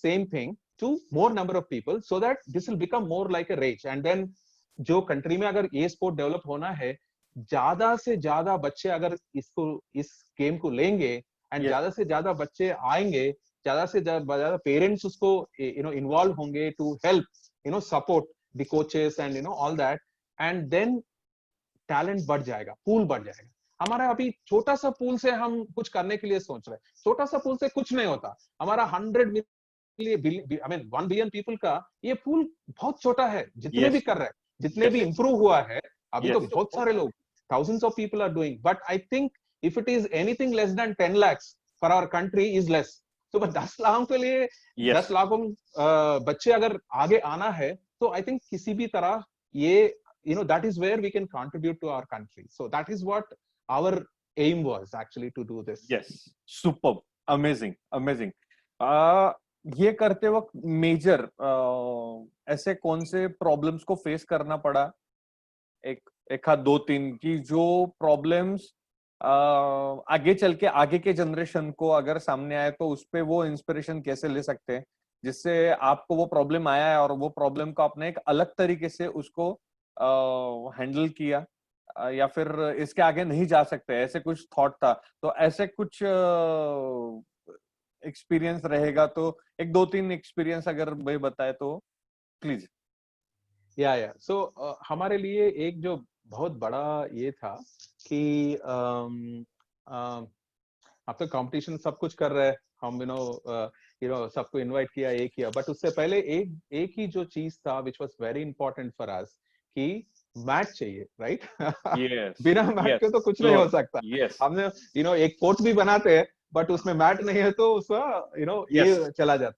same thing to more number of people, so that this will become more like a rage. And then जो कंट्री में अगर ये स्पोर्ट डेवलप होना है, ज्यादा से ज्यादा बच्चे अगर इस गेम को लेंगे, एंड ज्यादा से ज्यादा बच्चे आएंगे, ज्यादा से ज्यादा पेरेंट्स उसको इन्वॉल्व होंगे to help support the coaches and all that, and then talent बढ़ जाएगा, पूल बढ़ जाएगा. हमारा अभी छोटा सा पूल से हम कुछ करने के लिए सोच रहे हैं, छोटा सा पूल से कुछ नहीं होता, हमारा 1 बिलियन पीपल का ये पूल बहुत छोटा है, जितने भी कर रहे हैं, जितने भी इंप्रूव हुआ है अभी तो बहुत सारे लोग, thousands of people are doing, but I think if it is anything less than 10 lakhs for our country is less. तो 10 लाख के लिए 10 लाखों बच्चे अगर आगे आना है तो आई थिंक किसी भी तरह ये that is where we can contribute to our country. So that is what our aim was actually to do this. Yes, superb, amazing, amazing. ये करते वक्त मेजर ऐसे कौन से प्रॉब्लम्स को फेस करना पड़ा, एक हाथ दो तीन की जो प्रॉब्लम्स आगे चल के आगे के जनरेशन को अगर सामने आए तो उस पे वो इंस्पिरेशन कैसे ले सकते हैं, जिससे आपको वो प्रॉब्लम आया है और वो प्रॉब्लम को आपने एक अलग तरीके से उसको हैंडल किया, या फिर इसके आगे नहीं जा सकते, ऐसे कुछ थॉट था, तो ऐसे कुछ एक्सपीरियंस रहेगा तो एक दो तीन एक्सपीरियंस अगर भाई बताए तो प्लीज। या सो हमारे लिए एक जो बहुत बड़ा ये था कि अब तो कंपटीशन सब कुछ कर रहे हैं हम, सबको इनवाइट किया, ये किया, बट उससे पहले एक ही जो चीज था which was very important for us कि मैच चाहिए, राइट? बिना मैच के तो कुछ नहीं हो सकता। हमने एक कोर्ट भी बनाते हैं बट उसमें मैट नहीं है तो उसका ये चला जाता।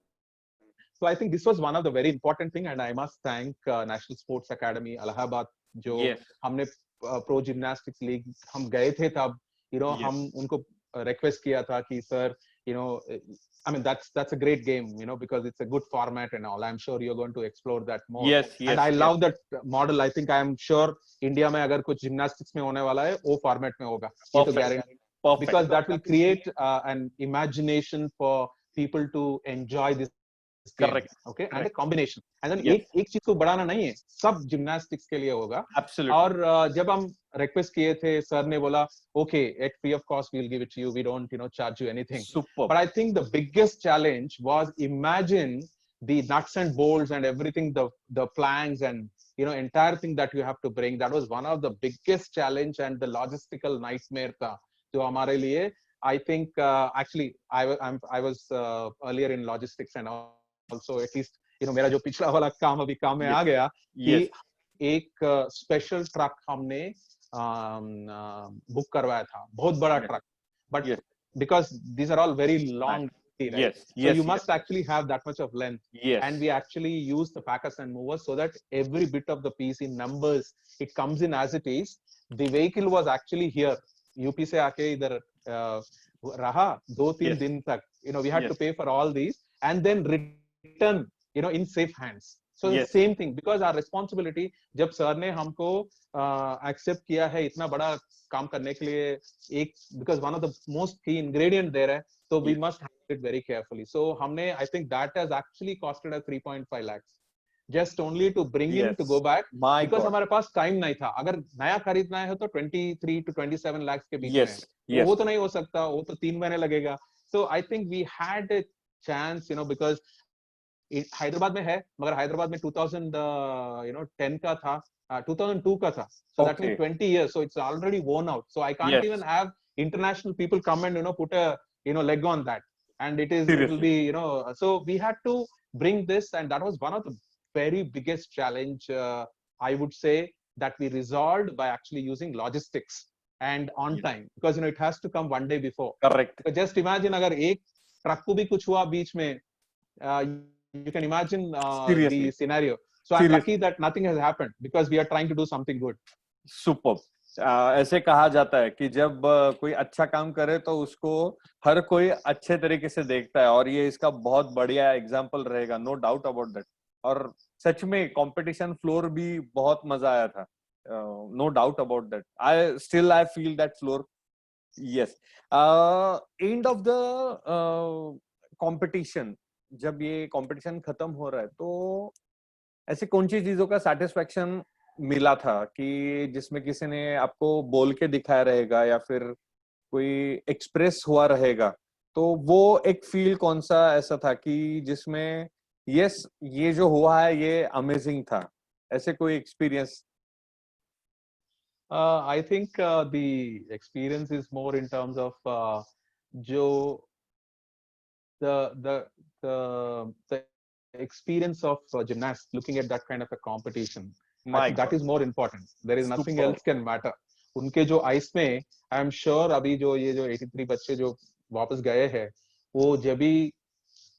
So I think this was one of the very important thing, and I must thank National Sports Academy Allahabad जो हमने प्रो जिम्नास्टिक्स लीग हम गए थे तब, हम उनको रिक्वेस्ट किया था कि sir, I mean that's a great game, because it's a good format and all. I'm sure you're going to explore that more. And I love that model. I think I'm sure India में अगर कुछ gymnastics में होने वाला है वो format में होगा, ये तो guarantee, because that will create an imagination for people to enjoy this. Correct. Okay. And a combination. And then एक चीज को बढ़ाना नहीं है, सब जिम्नास्टिक्स के लिए होगा। Absolutely. और जब हम रिक्वेस्ट किए थे, सर ने बोला okay, at free of cost we'll give it to you, we don't charge you anything. Super. But I think the biggest challenge was, imagine the nuts and bolts and everything, the planks and entire thing that you have to bring. That was one of the biggest challenge and the logistical nightmare था जो हमारे लिए. I think actually I was earlier in logistics and also at least मेरा जो पिछला वाला काम अभी काम में आ गया कि एक स्पेशल ट्रक हमने बुक करवाया था, बहुत बड़ा truck, but because these are all very long, right? So you must actually have that much of length, and we actually use the packers and movers so that every bit of the piece in numbers it comes in as it is. The vehicle was actually here, UP से आके इधर रहा 2-3 दिन तक, we had to pay for all these and then return in safe hands. So the same thing, because our responsibility, जब sir ने हमको accept किया है इतना बड़ा काम करने के लिए, एक because one of the most key ingredient there है, so we must handle it very carefully. So हमने, I think that has actually costed us 3.5 lakhs just only to bring in to go back, because हमारे पास time नहीं था। अगर नया खरीदना है तो 23 to 27 lakhs के बीच में, वो तो नहीं हो सकता, वो तो 3 महीने लगेगा। So I think we had a chance, because Hyderabad में है, मगर हैदराबाद में 2010 का था, 2002 का था, so that means 20 years, so it's already worn out, so I can't even have international people come and put a leg on that, and it will be so we had to bring this, and that was one of the very biggest challenge I would say that we resolved by actually using logistics and on time, because it has to come one day before. Correct. So just imagine अगर एक truck को भी कुछ हुआ बीच में, you can imagine the scenario. So I'm lucky that nothing has happened because we are trying to do something good. Superb. ऐसे कहा जाता है कि जब कोई अच्छा काम करे तो उसको हर कोई अच्छे तरीके से देखता है, और ये इसका बहुत बढ़िया एग्जाम्पल रहेगा, नो डाउट अबाउट दैट। और सच में कंपटीशन फ्लोर भी बहुत मजा आया था, no doubt about that. I feel that floor. Yes, and of the competition, जब ये कंपटीशन खत्म हो रहा है तो ऐसे कौन सी चीजों का सेटिस्फेक्शन मिला था कि जिसमें किसी ने आपको बोल के दिखाया रहेगा या फिर कोई एक्सप्रेस हुआ रहेगा, तो वो एक फील कौन सा ऐसा था कि जिसमें यस ये जो हुआ है ये अमेजिंग था, ऐसे कोई experience? I think the experience is more in terms of जो the the experience of gymnasts looking at that kind of a competition. I My think that God, is more important. There is nothing superb. else can matter. उनके जो ice में I am sure अभी जो ये जो 83 बच्चे जो वापस गए हैं वो जब भी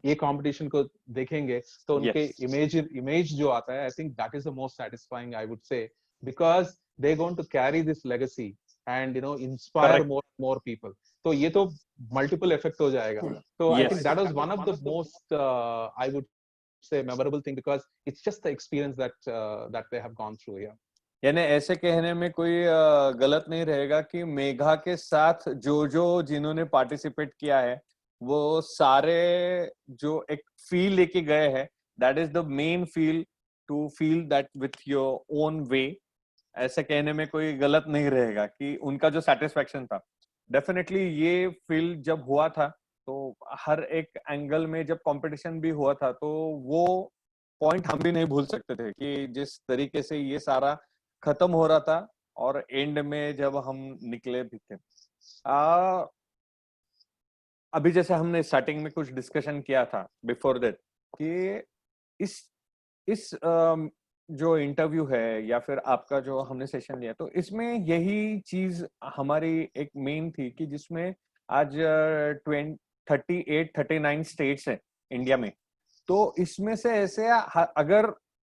ये कंपटीशन को देखेंगे तो उनके Yes, इमेज जो आता है I think that is the most satisfying I would say because they going to carry this legacy and inspire correct. More people तो ये तो मल्टीपल इफेक्ट हो जाएगा तो I think Yes. That was one of the most I would say memorable thing because it's just the experience that they have gone through here. यानी ऐसे कहने में कोई गलत नहीं रहेगा कि मेघा के साथ जो जिन्होंने पार्टिसिपेट किया है वो सारे जो एक फील लेके गए हैं, that is the main feel, to feel that with your own way. ऐसे कहने में कोई गलत नहीं रहेगा कि उनका जो सेटिस्फेक्शन था, डेफिनेटली ये फील जब हुआ था तो हर एक एंगल में जब कंपटीशन भी हुआ था तो वो पॉइंट हम भी नहीं भूल सकते थे कि जिस तरीके से ये सारा खत्म हो रहा था और एंड में जब हम निकले भी थे. अभी जैसे हमने स्टार्टिंग में कुछ डिस्कशन किया था बिफोर दैट कि इस जो इंटरव्यू है या फिर आपका जो हमने सेशन लिया तो इसमें यही चीज हमारी एक मेन थी कि जिसमें आज 38-39 स्टेट्स है इंडिया में. तो इसमें से ऐसे अगर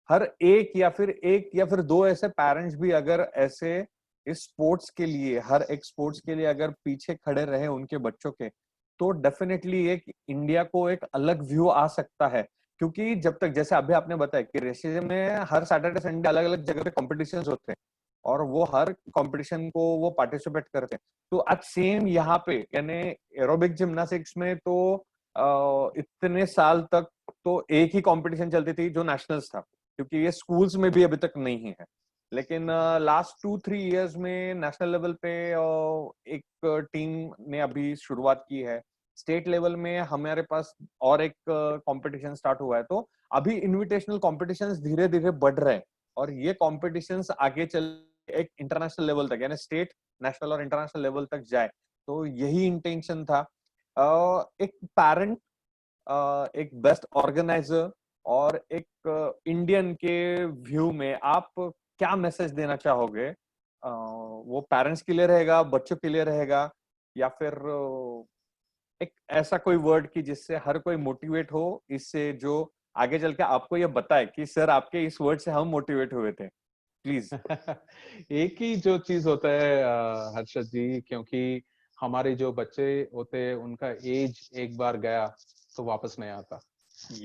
हर एक या फिर दो ऐसे पेरेंट्स भी अगर ऐसे इस स्पोर्ट्स के लिए, हर एक स्पोर्ट्स के लिए अगर पीछे खड़े रहे उनके बच्चों के, तो डेफिनेटली एक इंडिया को एक अलग व्यू आ सकता है. क्योंकि जब तक, जैसे अभी आपने बताया कि रेसिज्म में हर सैटरडे संडे अलग अलग जगह पे कॉम्पिटिशन्स होते हैं और वो हर कंपटीशन को वो पार्टिसिपेट करते हैं. तो आज सेम यहाँ पे यानी एरोबिक जिम्नास्टिक्स में तो इतने साल तक तो एक ही कंपटीशन चलती थी जो नेशनल्स था, क्योंकि ये स्कूल्स में भी अभी तक नहीं है. लेकिन लास्ट 2-3 इयर्स में नेशनल लेवल पे एक टीम ने अभी शुरुआत की है. स्टेट लेवल में हमारे पास और एक कंपटीशन स्टार्ट हुआ है. तो अभी इनविटेशनल कॉम्पिटिशन्स धीरे धीरे बढ़ रहे हैं और ये कॉम्पिटिशन्स आगे चल एक इंटरनेशनल लेवल तक यानी स्टेट, नेशनल और इंटरनेशनल लेवल तक जाए. तो यही इंटेंशन था. एक पैरेंट, एक बेस्ट ऑर्गेनाइजर और एक इंडियन के व्यू में आप क्या मैसेज देना चाहोगे? वो पेरेंट्स के लिए रहेगा, बच्चों के लिए रहेगा, या फिर एक ऐसा कोई वर्ड की जिससे हर कोई मोटिवेट हो, इससे जो आगे चल के आपको ये बताए कि सर आपके इस वर्ड से हम मोटिवेट हुए थे, प्लीज. एक ही जो चीज होता है हर्षद जी क्योंकि हमारे जो बच्चे होते हैं उनका एज एक बार गया तो वापस नहीं आता.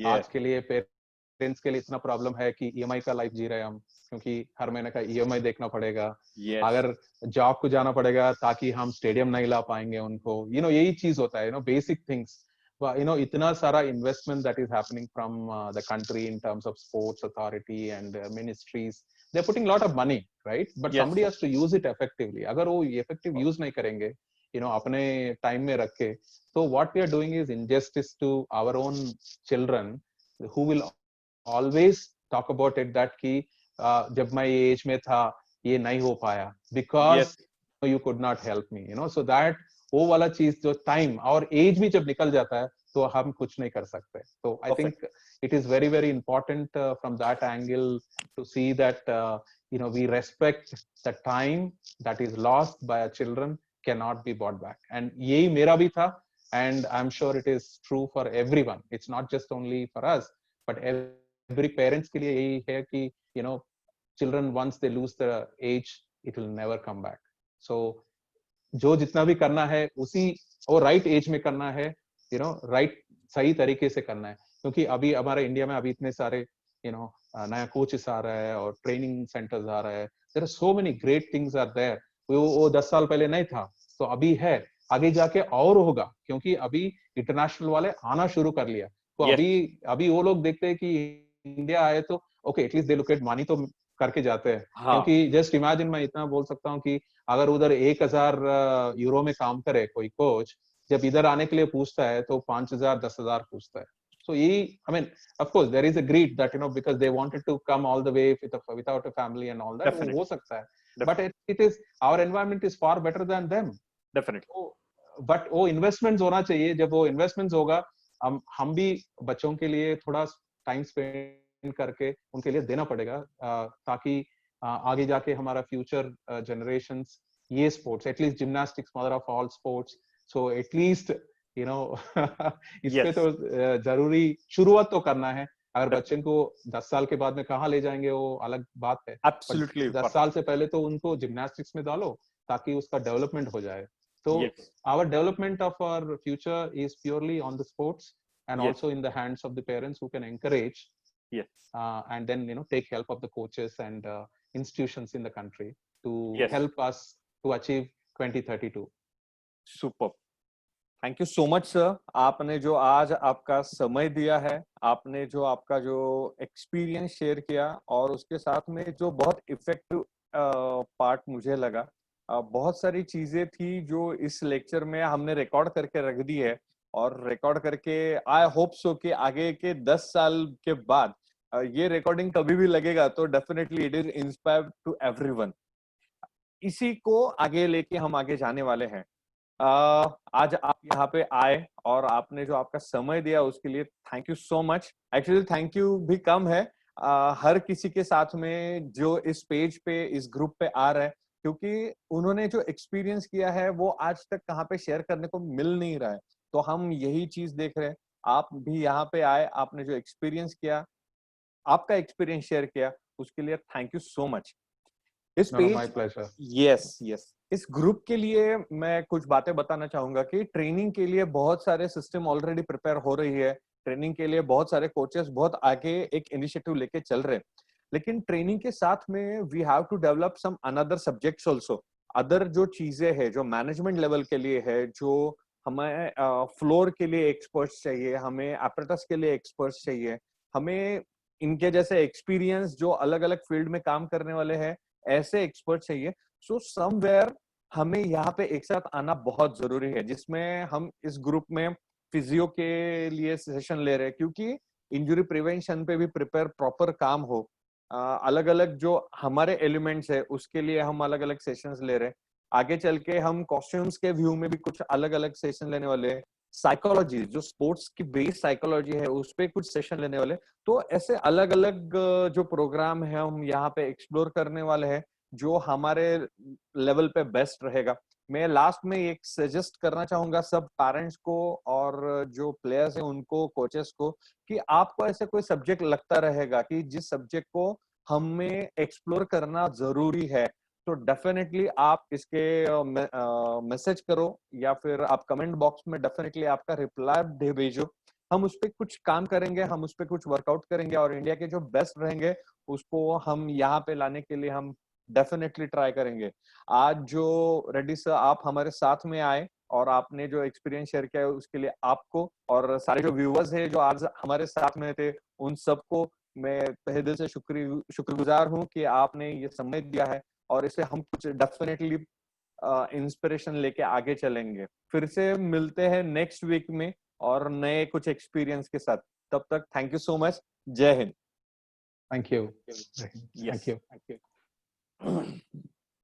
आज के लिए पेरेंट्स के लिए इतना प्रॉब्लम है कि ईएमआई का लाइफ जी रहे हैं हम क्योंकि हर महीने का ईएमआई देखना पड़ेगा. Yes. अगर जॉब को जाना पड़ेगा ताकि हम स्टेडियम नहीं ला पाएंगे उनको. यही चीज होता है बेसिक थिंग्स. इतना सारा investment that is happening from the country in terms of sports authority and ministries. They're putting a lot of money, right? But Yes. somebody has to use it effectively. अगर वो effective use नहीं करेंगे, अपने time में रख के, so what we are doing is injustice to our own children, who will always talk about it that कि जब मैं ये age में था, ये नहीं हो पाया, because you could not help me, so that वो वाला चीज जो time और age भी जब निकल जाता है, तो हम कुछ नहीं कर सकते. So I think it is very, very important from that angle to see that we respect the time that is lost by our children cannot be bought back. And यही मेरा भी था, and I'm sure it is true for everyone. It's not just only for us, but every parents के लिए यही है कि children once they lose the age, it will never come back. So जो जितना भी करना है उसी और right age में करना है, right सही तरीके से करना है. क्योंकि अभी हमारे इंडिया में अभी इतने सारे नया कोचेस आ रहा है और ट्रेनिंग सेंटर्स आ रहा है. There are so many great things are there. वो 10 साल पहले नहीं था तो अभी है, आगे जाके और होगा क्योंकि अभी इंटरनेशनल वाले आना शुरू कर लिया. तो अभी वो लोग देखते हैं कि इंडिया आए तो okay at least they look at money तो करके जाते हैं. क्योंकि जस्ट इमेजिन, मैं इतना बोल सकता हूँ कि अगर उधर 1000 यूरो में काम करे कोई कोच, जब इधर आने के लिए पूछता है तो 5000 10,000 पूछता है. So I mean, of course, there is a greed that because they wanted to come all the way without a family and all that. वो हो सकता है. but it is our environment is far better than them. Definitely. But वो investments होना चाहिए. जब वो investments होगा, हम भी बच्चों के लिए थोड़ा टाइम स्पेंड करके उनके लिए देना पड़ेगा, ताकि आगे जाके हमारा फ्यूचर जनरेशंस ये sports, at least gymnastics mother of all sports, so at least you know इस पे तो जरूरी शुरुआत तो करना है. अगर बच्चे को 10 साल के बाद में कहाँ ले जाएंगे वो अलग बात है. Absolutely. 10 साल से पहले तो उनको जिम्नास्टिक्स में डालो ताकि उसका डेवलपमेंट हो जाए. So our development of our future is purely on the sports, and also in the hands of the parents who can encourage, and then take help of the coaches and institutions in the country to help us to achieve 2032. Superb. Thank you so much sir. आपने जो आज आपका समय दिया है, आपने जो आपका जो एक्सपीरियंस शेयर किया, और उसके साथ में जो बहुत इफेक्टिव पार्ट मुझे लगा, बहुत सारी चीजें थी जो इस लेक्चर में हमने रिकॉर्ड करके रख दी है, और रिकॉर्ड करके आई होप सो कि आगे के 10 साल के बाद ये रिकॉर्डिंग कभी भी लगेगा तो definitely it is inspire to everyone. इसी को आगे लेके हम आगे जाने वाले हैं. आज आप यहाँ पे आए और आपने जो आपका समय दिया उसके लिए thank you so much. Actually thank you भी कम है हर किसी के साथ में जो इस पेज पे, इस ग्रुप पे आ रहा है, क्योंकि उन्होंने जो एक्सपीरियंस किया है वो आज तक कहाँ पे शेयर करने को मिल नहीं रहा है. तो हम यही चीज देख रहे हैं. आप भी यहाँ पे आए, आपने जो एक्सपीरियंस किया, आपका एक्सपीरियंस शेयर किया, उसके लिए थैंक यू सो मच. इस पेज, यस, इस ग्रुप के लिए मैं कुछ बातें बताना चाहूंगा कि ट्रेनिंग के लिए बहुत सारे सिस्टम ऑलरेडी प्रिपेयर हो रही है. ट्रेनिंग के लिए बहुत सारे कोचेस बहुत आगे एक इनिशिएटिव लेके चल रहे हैं. लेकिन ट्रेनिंग के साथ में we have to develop some another subjects also. Other जो चीजें हैं जो मैनेजमेंट लेवल के लिए है, जो हमें फ्लोर के लिए एक्सपर्ट्स चाहिए, हमें एपरेटस के लिए एक्सपर्ट्स चाहिए, हमें इनके जैसे एक्सपीरियंस जो अलग अलग फील्ड में काम करने वाले हैं, ऐसे एक्सपर्ट चाहिए. सो समवेयर हमें यहाँ पे एक साथ आना बहुत जरूरी है, जिसमें हम इस ग्रुप में फिजियो के लिए सेशन ले रहे हैं, क्योंकि इंजरी प्रिवेंशन पे भी प्रिपेयर प्रॉपर काम हो. अलग अलग जो हमारे एलिमेंट्स है उसके लिए हम अलग अलग सेशंस ले रहे हैं. आगे चल के हम कॉस्ट्यूम्स के व्यू में भी कुछ अलग अलग सेशन लेने वाले हैं. साइकोलॉजी, जो स्पोर्ट्स की बेस साइकोलॉजी है, उस पे कुछ सेशन लेने वाले. तो ऐसे अलग अलग जो प्रोग्राम है हम यहाँ पे एक्सप्लोर करने वाले हैं, जो हमारे लेवल पे बेस्ट रहेगा. मैं लास्ट में एक सजेस्ट करना चाहूंगा सब पेरेंट्स को और जो प्लेयर्स हैं उनको, कोचेस को, कि आपको ऐसे कोई सब्जेक्ट लगता रहेगा कि जिस सब्जेक्ट को हमें एक्सप्लोर करना जरूरी है, तो डेफिनेटली आप इसके मैसेज करो या फिर आप कमेंट बॉक्स में डेफिनेटली आपका रिप्लाई भेजो. हम उस पर कुछ काम करेंगे, हम उस पर कुछ वर्कआउट करेंगे, और इंडिया के जो बेस्ट रहेंगे उसको हम यहाँ पे लाने के लिए हम डेफिनेटली ट्राई करेंगे. आज जो रेड्डी सर आप हमारे साथ में आए और आपने जो एक्सपीरियंस शेयर किया है उसके लिए आपको, और सारे जो व्यूअर्स हैं जो आज हमारे साथ में थे, उन सबको मैं तहे दिल से शुक्रगुजार हूँ कि आपने ये समय दिया है, और इससे हम कुछ डेफिनेटली इंस्पिरेशन लेके आगे चलेंगे. फिर से मिलते हैं नेक्स्ट वीक में और नए कुछ एक्सपीरियंस के साथ. तब तक थैंक यू सो मच. जय हिंद. Thank you.